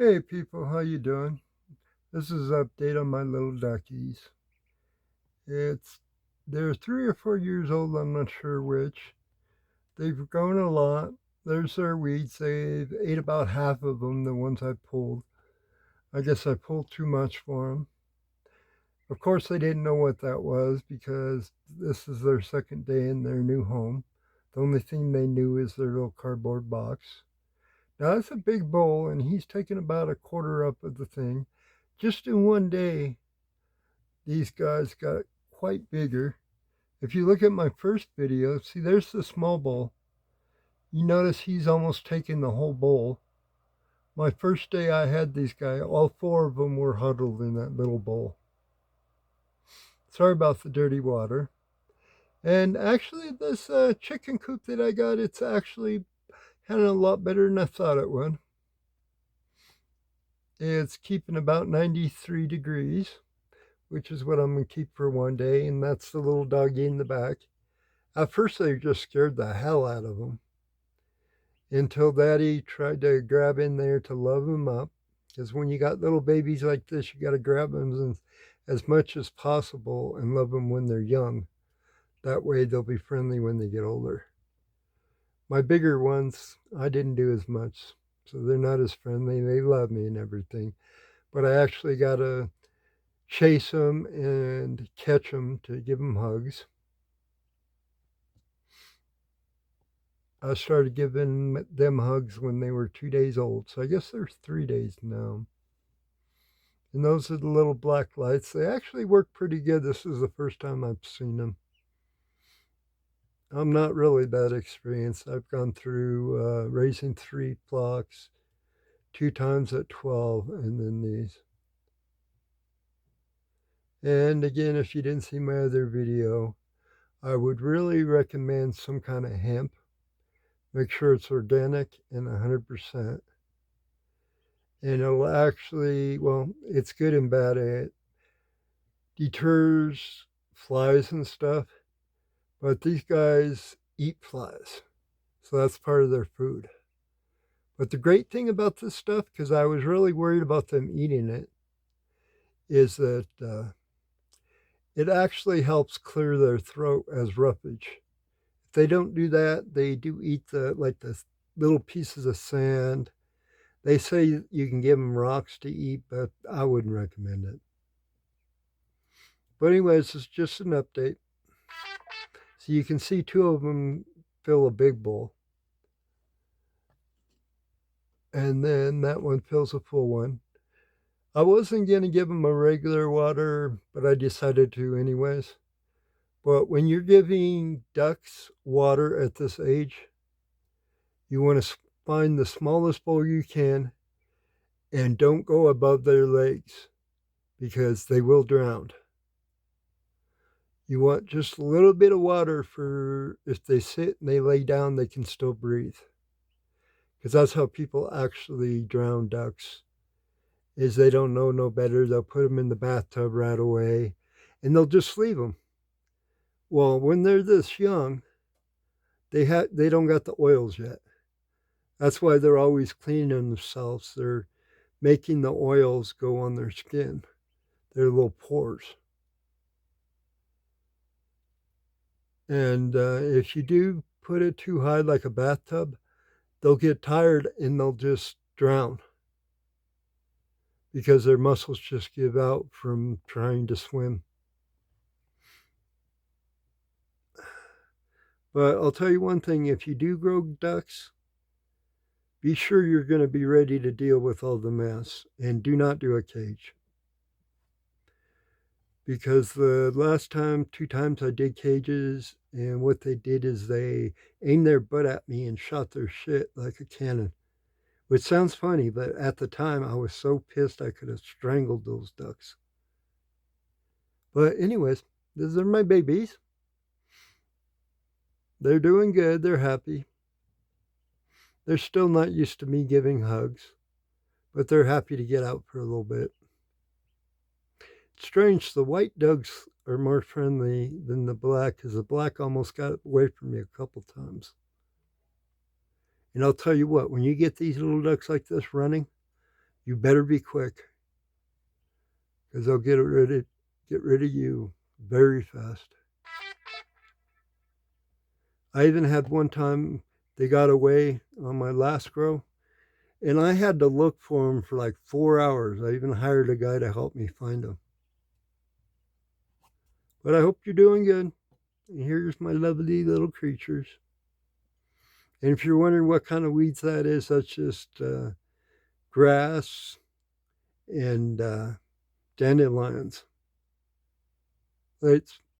Hey people, how you doing? This is an update on my little duckies. It's they're 3 or 4 years old, I'm not sure which. They've grown a lot. There's their weeds. They've ate about half of them, the ones I pulled. I guess I pulled too much for them. Of course, they didn't know what that was because this is their second day in their new home. The only thing they knew is their little cardboard box. Now, it's a big bowl, and he's taken about a quarter up of the thing. Just in one day, these guys got quite bigger. If you look at my first video, see there's the small bowl. You notice he's almost taking the whole bowl. My first day I had these guys, all four of them were huddled in that little bowl. Sorry about the dirty water. And actually this chicken coop that I got, it's actually kind of a lot better than I thought it would. It's keeping about 93 degrees, which is what I'm going to keep for one day. And that's the little doggy in the back. At first, they just scared the hell out of him until Daddy tried to grab in there to love him up. Because when you got little babies like this, you got to grab them as much as possible and love them when they're young. That way, they'll be friendly when they get older. My bigger ones, I didn't do as much, so they're not as friendly. They love me and everything, but I actually got to chase them and catch them to give them hugs. I started giving them hugs when they were 2 days old. So I guess they're 3 days now. And those are the little black lights. They actually work pretty good. This is the first time I've seen them. I'm not really that experienced. I've gone through raising 3 flocks, 2 times at 12, and then these. And again, if you didn't see my other video, I would really recommend some kind of hemp. Make sure it's organic and 100%. And it'll actually, well, it's good and bad. It deters flies and stuff, but these guys eat flies, so that's part of their food. But the great thing about this stuff, because I was really worried about them eating it, is that it actually helps clear their throat as roughage. If they don't do that, they do eat the little pieces of sand. They say you can give them rocks to eat, but I wouldn't recommend it. But anyways, it's just an update. So you can see 2 of them fill a big bowl. And then that one fills a full one. I wasn't going to give them a regular water, but I decided to anyways. But when you're giving ducks water at this age, you want to find the smallest bowl you can and don't go above their legs because they will drown. You want just a little bit of water for if they sit and they lay down, they can still breathe. Because that's how people actually drown ducks, is they don't know no better. They'll put them in the bathtub right away and they'll just leave them. Well, when they're this young, they don't got the oils yet. That's why they're always cleaning themselves. They're making the oils go on their skin, their little pores. And if you do put it too high like a bathtub, they'll get tired and they'll just drown because their muscles just give out from trying to swim. But I'll tell you one thing, if you do grow ducks, be sure you're going to be ready to deal with all the mess and do not do a cage. Because the last 2 times I did cages, and what they did is they aimed their butt at me and shot their shit like a cannon. Which sounds funny, but at the time I was so pissed I could have strangled those ducks. But anyways, these are my babies. They're doing good. They're happy. They're still not used to me giving hugs, but they're happy to get out for a little bit. It's strange, the white ducks are more friendly than the black because the black almost got away from me a couple times. And I'll tell you what, when you get these little ducks like this running, You better be quick, because they'll get rid of you very fast. I even had one time they got away on my last grow, and I had to look for them for like 4 hours. I even hired a guy to help me find them. But I hope you're doing good. And here's my lovely little creatures. And if you're wondering what kind of weeds that is, that's just grass and dandelions. It's